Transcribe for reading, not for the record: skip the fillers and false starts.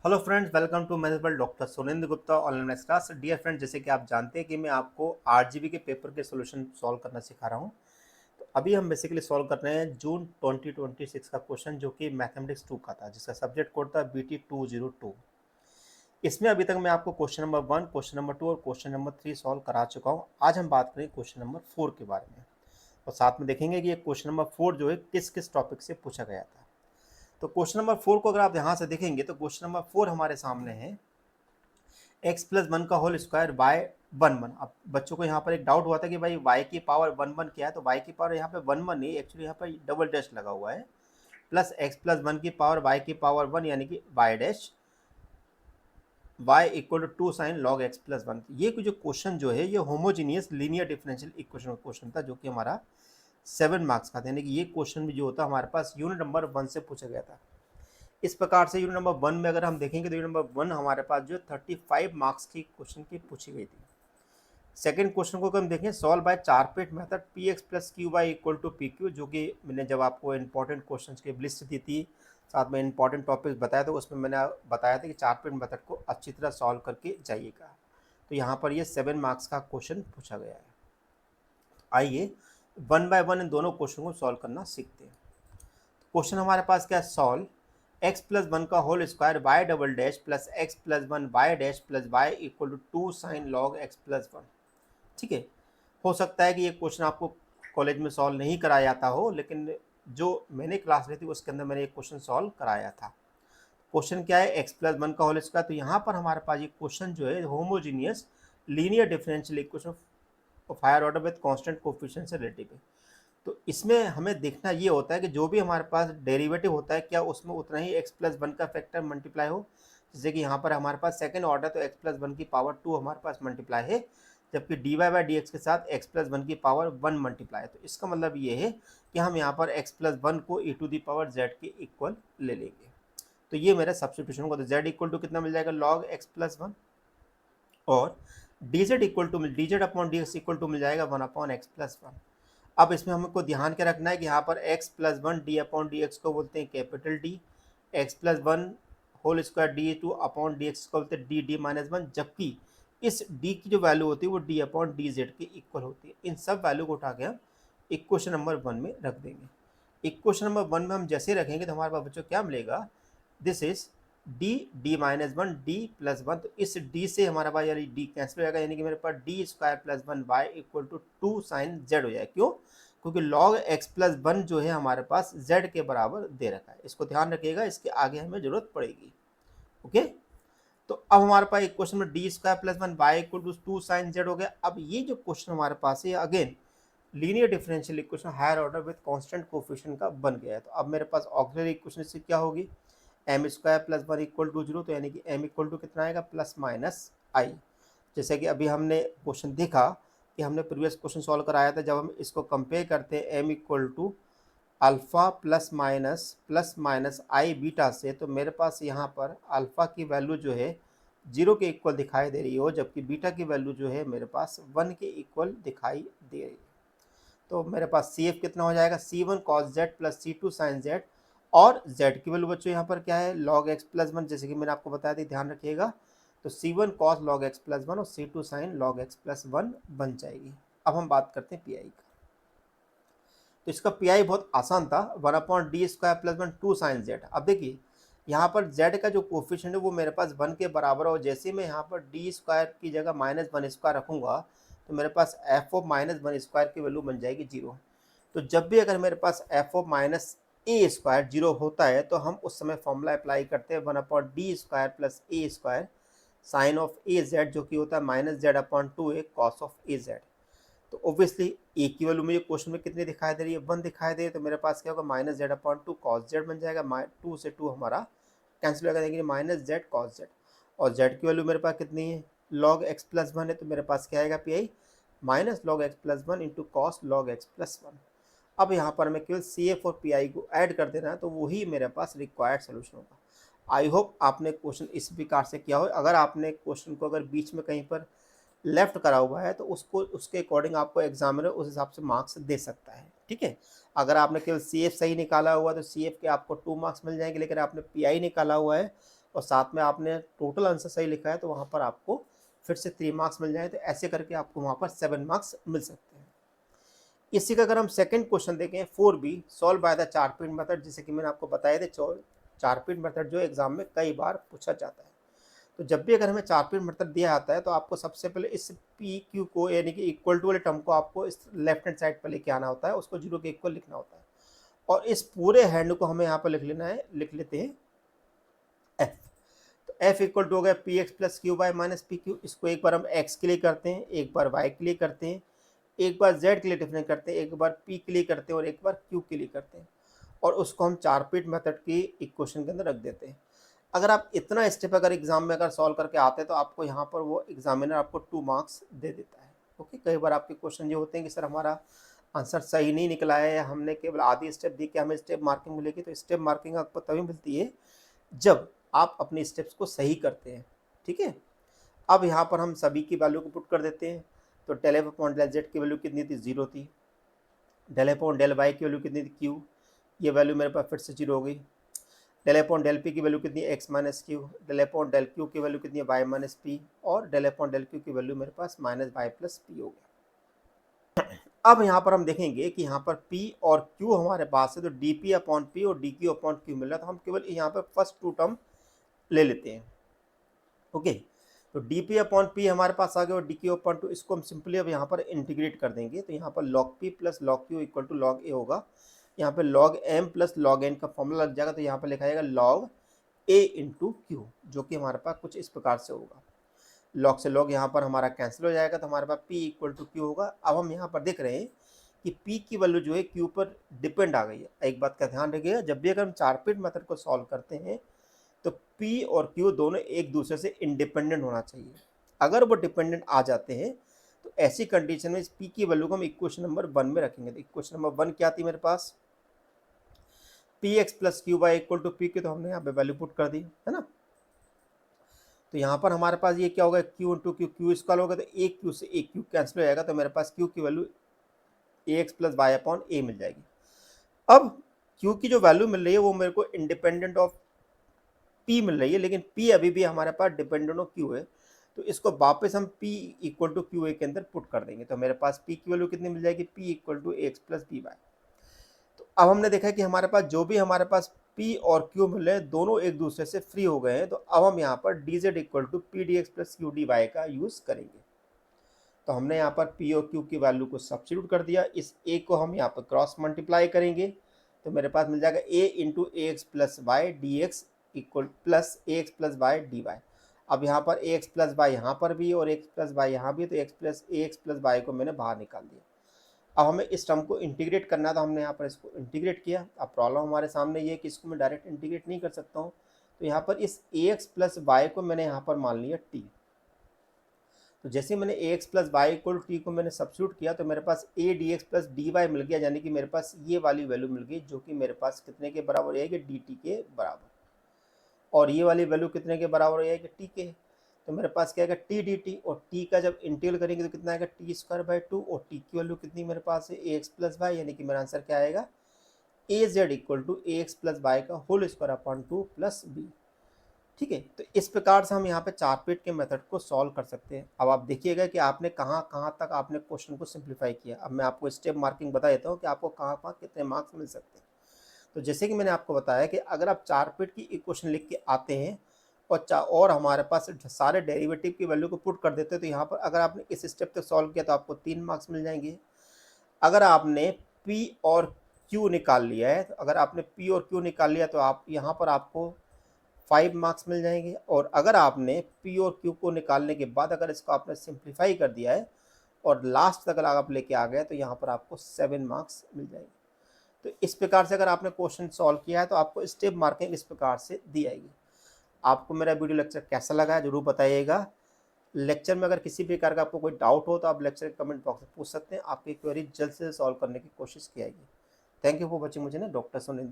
Hello friends, welcome to mathematical doctor Surendra Gupta online maths class. Dear friends, जैसे कि आप जानते हैं कि मैं आपको आरजीबी के पेपर के सॉल्यूशन सॉल्व करना सिखा रहा हूं। तो अभी हम बेसिकली सॉल्व कर रहे हैं जून 2026 का क्वेश्चन, जो कि मैथमेटिक्स 2 का था, जिसका सब्जेक्ट कोड था BT202। इसमें अभी तक मैं आपको क्वेश्चन नंबर 1, क्वेश्चन नंबर 2 और क्वेश्चन नंबर 3 सॉल्व करा चुका हूँ। आज हम बात करें क्वेश्चन नंबर 4 के बारे में, और साथ में देखेंगे कि ये क्वेश्चन नंबर 4 जो है किस किस टॉपिक से पूछा गया था। तो क्वेश्चन नंबर 4 को अगर आप यहाँ से देखेंगे तो क्वेश्चन नंबर 4 हमारे सामने है एक्स प्लस वन का whole square y one one. अब बच्चों को यहाँ पर एक डाउट हुआ था कि भाई वाई की पावर वन वन क्या है, तो वाई की पावर यहाँ पे वन वन नहीं, एक्चुअली यहाँ पर डबल डैश लगा हुआ है, प्लस एक्स प्लस वन की पावर वाई की पावर वन, यानी कि y dash y equal to two sine log x plus one. ये जो क्वेश्चन जो है ये होमोजीनियस लीनियर डिफरेंशियल इक्वेशन का क्वेश्चन था, जो कि हमारा 7 मार्क्स का था। यानी कि ये क्वेश्चन भी जो होता हमारे पास यूनिट नंबर 1 से पूछा गया था। इस प्रकार से यूनिट नंबर 1 में अगर हम देखेंगे तो यूनिट नंबर 1 हमारे पास जो 35 मार्क्स की क्वेश्चन की पूछी गई थी। सेकंड क्वेश्चन को हम देखें, solve by Charpit method p x plus Q Y equal to p q, जो कि मैंने जब आपको इंपॉर्टेंट क्वेश्चंस की लिस्ट दी थी, साथ में इंपॉर्टेंट टॉपिक्स बताया, तो उसमें मैंने बताया था कि चारपेट मेथड को अच्छी तरह सॉल्व करके जाइएगा। तो यहाँ पर ये 7 मार्क्स का क्वेश्चन पूछा गया है। आइए वन बाय वन इन दोनों क्वेश्चन को सॉल्व करना सीखते हैं। क्वेश्चन हमारे पास क्या है, सॉल्व एक्स प्लस वन का whole square y double dash plus x plus one y dash plus Y equal to two sine log x plus one. ठीक है, हो सकता है कि ये क्वेश्चन आपको कॉलेज में सॉल्व नहीं कराया जाता हो, लेकिन जो मैंने क्लास ली थी उसके अंदर मैंने एक क्वेश्चन सॉल्व कराया था। क्वेश्चन क्या है, एक्स प्लस वन का होल स्क्वायर। तो यहाँ पर हमारे पास ये क्वेश्चन जो है homogeneous linear differential equation of higher order with constant coefficient से रिलेटिव है। तो इसमें हमें देखना ये होता है कि जो भी हमारे पास डेरिवेटिव होता है, क्या उसमें उतना ही एक्स प्लस वन का फैक्टर मल्टीप्लाई हो। जैसे कि यहाँ पर हमारे पास सेकंड ऑर्डर, तो एक्स प्लस वन की पावर टू हमारे पास मल्टीप्लाई है, जबकि d y by d x के साथ एक्स प्लस वन की पावर वन मल्टीप्लाई है। तो इसका मतलब ये है कि हम यहाँ पर एक्स प्लस वन को ई टू दी पावर जेड के इक्वल ले लेंगे। तो ये मेरा सब्स्टिट्यूशन होगा। तो जेड इक्वल टू कितना मिल जाएगा, लॉग एक्स प्लस वन, और d z equal to d z upon d x equal to मिल जाएगा one upon x plus one. अब इसमें हमको ध्यान के रखना है कि यहाँ पर x plus one d upon d x को बोलते हैं capital d, x plus one whole square d two upon d x को बोलते हैं डी डी माइनस वन, जबकि इस d की जो वैल्यू होती है वो d अपॉन डी जेड के इक्वल होती है। इन सब वैल्यू को उठा के हम इक्वेशन नंबर 1 में रख देंगे। इक्वेशन नंबर 1 में हम जैसे रखेंगे तो हमारे पास बच्चों क्या मिलेगा, this is D D minus one D plus one. तो इस डी से हमारा पास यानी डी कैंसिल हो जाएगा, यानी कि मेरे पास d square plus one y equal to two sine z हो जाएगा। क्यों, क्योंकि log x प्लस वन जो है हमारे पास z के बराबर दे रखा है। इसको ध्यान रखिएगा, इसके आगे हमें जरूरत पड़ेगी। ओके, तो अब हमारे पास एक क्वेश्चन में d square plus one y equal to two sine z हो गया। अब ये जो क्वेश्चन हमारे पास है again linear differential equation higher order with constant coefficient का बन गया है। तो अब मेरे पास ऑक्सिलरी इक्वेशन से क्या होगी, m square plus one equal to zero, तो यानी कि एम इक्वल टू कितना आएगा, प्लस माइनस आई। जैसे कि अभी हमने क्वेश्चन देखा कि हमने प्रीवियस क्वेश्चन सॉल्व कराया था, जब हम इसको कंपेयर करते हैं m equal to alpha plus minus i beta से, तो मेरे पास यहाँ पर अल्फ़ा की वैल्यू जो है जीरो के इक्वल दिखाई दे रही हो, जबकि बीटा की वैल्यू जो है मेरे पास वन के इक्वल दिखाई दे रही है। तो मेरे पास सी एफ कितना हो जाएगा, c one cos z plus c two sine z, और जेड की वैल्यू बच्चों यहाँ पर क्या है, लॉग एक्स प्लस वन, जैसे कि मैंने आपको बताया था, ध्यान रखिएगा। तो c one cos log x plus one और c two sine log x plus one बन जाएगी। अब हम बात करते हैं पी आई का। तो इसका पी आई बहुत आसान था, one upon d square plus one two sine z. अब देखिए यहाँ पर जेड का जो कोफिशिएंट है वो मेरे पास वन के बराबर है, और जैसे मैं यहाँ पर डी स्क्वायर की जगह माइनस वन स्क्वायर रखूँगा तो मेरे पास F of minus one square की वैल्यू बन जाएगी जीरो। तो जब भी अगर मेरे पास F of minus A square zero होता है तो हम उस समय फॉर्मूला अप्लाई करते हैं one upon d square plus A square sine of A Z, जो कि होता है minus Z upon two A cos of A Z. तो ऑब्वियसली ए की वैल्यू मुझे क्वेश्चन में कितनी दिखाई दे रही है, वन दिखाई दे रही है, तो मेरे पास क्या होगा, minus Z upon two cos Z बन जाएगा। टू से टू हमारा कैंसिल हो जाएगा, माइनस जेड कॉस जेड, और जेड की वैल्यू मेरे पास कितनी है, लॉग एक्स प्लस वन है, तो मेरे पास क्या आएगा P I, minus log x plus one into cos log x plus one. अब यहाँ पर मैं केवल सी एफ और पी आई को ऐड कर देना है, तो वही मेरे पास रिक्वायर्ड सोल्यूशन होगा। आई होप आपने क्वेश्चन इस प्रकार से किया हो। अगर आपने क्वेश्चन को अगर बीच में कहीं पर लेफ्ट करा हुआ है तो उसको उसके अकॉर्डिंग आपको एग्जामिनर उस हिसाब से मार्क्स दे सकता है। ठीक है, अगर आपने केवल सी एफ सही निकाला हुआ तो सी एफ के आपको 2 मार्क्स मिल जाएंगे, लेकिन आपने पी आई निकाला हुआ है और साथ में आपने टोटल आंसर सही लिखा है तो वहाँ पर आपको फिर से 3 मार्क्स मिल जाए। तो ऐसे करके आपको वहाँ पर 7 मार्क्स मिल सकते हैं। इसी का अगर हम सेकंड क्वेश्चन देखें 4B, सॉल्व बाय द चार पॉइंट मेथड, जैसे कि मैंने आपको बताया था चार पॉइंट मेथड जो एग्जाम में कई बार पूछा जाता है। तो जब भी अगर हमें चार पॉइंट मेथड दिया जाता है तो आपको सबसे पहले इस पी क्यू को यानी कि इक्वल टू वाले टर्म को आपको इस लेफ्ट हैंड साइड पर लेके आना होता है, उसको 0 के इक्वल लिखना होता है और इस पूरे हैंड को हमें यहाँ पर लिख लेना है, लिख लेते हैं एफ। तो एफ इक्वल टू हो गया P x plus Q by minus P Q. इसको एक बार हम एक्स के लिए करते हैं, एक बार वाई के लिए करते हैं, एक बार जेड के लिए डिफरेंट करते हैं, एक बार पी के लिए करते हैं और एक बार क्यू के लिए करते हैं और उसको हम चार पॉइंट मेथड की इक्वेशन के अंदर रख देते हैं। अगर आप इतना स्टेप अगर एग्जाम में अगर सॉल्व करके आते हैं तो आपको यहाँ पर वो एग्जामिनर आपको 2 मार्क्स दे देता है। ओके, कई बार आपके क्वेश्चन ये होते हैं कि सर हमारा आंसर सही नहीं निकला है या हमने केवल आधी स्टेप दी कि हमें स्टेप मार्किंग मिलेगी। तो स्टेप मार्किंग आपको तभी मिलती है जब आप अपने स्टेप्स को सही करते हैं। ठीक है, अब यहाँ पर हम सभी की वैल्यू को पुट कर देते हैं। तो del f upon del z की वैल्यू कितनी थी, 0 थी। Del f upon del y की वैल्यू कितनी थी, क्यू, ये वैल्यू मेरे पास फिर से 0 हो गई। डेल अपॉन डेल पी की वैल्यू कितनी है, x minus q. Del upon del q की वैल्यू कितनी है, वाई माइनस पी। और डेल अपॉन डेल क्यू की वैल्यू मेरे पास माइनस वाई प्लस पी हो गया। अब यहाँ पर हम देखेंगे कि यहाँ पर P और Q हमारे पास है, तो dP अपॉन P और dQ अपॉन Q मिल रहा है। तो हम केवल यहाँ पर फर्स्ट 2 टर्म ले लेते हैं। ओके, तो dP अपॉन P हमारे पास आ गया और dQ अपॉन 2, इसको हम सिंपली अब यहाँ पर इंटीग्रेट कर देंगे। तो यहाँ पर log P plus log Q equal to log A होगा। यहाँ पे log M plus log N का फॉर्मूला लग जाएगा। तो यहाँ पर लिखा जाएगा log A इंटू Q, जो कि हमारे पास कुछ इस प्रकार से होगा। लॉग से लॉग यहाँ पर हमारा कैंसिल हो जाएगा, तो हमारे पास P इक्वल टू क्यू होगा। अब हम यहाँ पर देख रहे हैं कि P की वैल्यू जो है Q पर डिपेंड आ गई है। एक बात का ध्यान रखिएगा, जब भी अगर हम चार पॉइंट मेथड को सॉल्व करते हैं तो P और Q दोनों एक दूसरे से इंडिपेंडेंट होना चाहिए। अगर वो डिपेंडेंट आ जाते हैं तो ऐसी कंडीशन में इस P की वैल्यू को हम इक्वेशन नंबर 1 में रखेंगे। तो इक्वेशन नंबर 1 क्या थी मेरे पास, P x plus Q Y equal to P की, तो हमने यहाँ पे वैल्यू पुट कर दी है ना। तो यहाँ पर हमारे पास ये क्या होगा, Q into Q, Q square होगा तो एक क्यू से एक क्यू कैंसिल हो जाएगा। तो मेरे पास क्यू की वैल्यू ए एक्स प्लस वाई अपॉन ए मिल जाएगी। अब क्यू की जो वैल्यू मिल रही है वो मेरे को इंडिपेंडेंट ऑफ पी मिल रही है, लेकिन पी अभी भी हमारे पास डिपेंडेंट ऑफ क्यू है। तो इसको वापस हम p equal to q a के अंदर पुट कर देंगे। तो मेरे पास पी की वैल्यू कितनी मिल जाएगी, p equal to A x plus b y. तो अब हमने देखा कि हमारे पास जो भी हमारे पास P और Q मिल रहे हैं दोनों एक दूसरे से फ्री हो गए हैं। तो अब हम यहाँ पर dz equal to p d x plus q d y का यूज़ करेंगे। तो हमने यहाँ पर P और Q की वैल्यू को सब्स्टिट्यूट कर दिया। इस A को हम यहाँ पर क्रॉस मल्टीप्लाई करेंगे तो मेरे पास मिल जाएगा A into a x plus y d x equal plus a x plus y d y. अब यहाँ पर ए एक्स प्लस वाई यहाँ पर भी और एक्स प्लस वाई यहाँ भी, तो ए एक्स प्लस वाई को मैंने बाहर निकाल दिया। अब हमें इस टर्म को इंटीग्रेट करना है तो हमने यहाँ पर इसको इंटीग्रेट किया। अब प्रॉब्लम हमारे सामने ये है कि इसको मैं डायरेक्ट इंटीग्रेट नहीं कर सकता हूँ। तो यहाँ पर इस ए एक्स प्लस वाई को मैंने यहाँ पर मान लिया टी। तो जैसे मैंने A x plus Y equal T को मैंने सब्स्टिट्यूट किया तो मेरे पास A D x plus D Y मिल गया, यानी कि मेरे पास ये वाली वैल्यू मिल गई जो कि मेरे पास कितने के बराबर है कि डी टी के बराबर, और ये वाली वैल्यू कितने के बराबर है कि टी के। तो मेरे पास क्या आएगा टी डी टी, और टी का जब इंटीग्रल करेंगे तो कितना आएगा टी स्क्वायर बाई 2, और टी की वैल्यू कितनी मेरे पास है ए एक्स प्लस वाई, यानी कि मेरा आंसर क्या आएगा A Z equal to A x plus Y का whole square upon 2 plus B. ठीक है, तो इस प्रकार से हम यहाँ पे चार पॉइंट के मेथड को सॉल्व कर सकते हैं। अब आप देखिएगा कि आपने कहाँ कहाँ तक आपने क्वेश्चन को सिंप्लीफाई किया। अब मैं आपको स्टेप मार्किंग बता देता हूँ कि आपको कहाँ कहाँ कितने मार्क्स मिल सकते हैं। तो जैसे कि मैंने आपको बताया कि अगर आप चार पॉइंट की इक्वेशन लिख के आते हैं और हमारे पास सारे डेरिवेटिव की वैल्यू को पुट कर देते हैं, तो यहाँ पर अगर आपने इस स्टेप तक सॉल्व किया तो आपको 3 मार्क्स मिल जाएंगे। अगर आपने P और Q निकाल लिया है, तो अगर आपने P और Q निकाल लिया तो आप यहाँ पर आपको 5 मार्क्स मिल जाएंगे। और अगर आपने P और Q को निकालने के बाद अगर इसको आपने सिंप्लीफाई कर दिया है और लास्ट तक अगर आप लेके आ गए तो यहाँ पर आपको 7 मार्क्स मिल जाएंगे। तो इस प्रकार से अगर आपने क्वेश्चन सॉल्व किया है तो आपको स्टेप मार्किंग इस प्रकार से दी जाएगी। आपको मेरा वीडियो लेक्चर कैसा लगा है जरूर बताइएगा। लेक्चर में अगर किसी प्रकार का आपको कोई डाउट हो तो आप लेक्चर के कमेंट बॉक्स में पूछ सकते हैं। आपकी क्वेरी जल्द से जल्द सॉल्व करने की कोशिश की जाएगी। Thank you for watching. मुझे ना डॉक्टर सुनील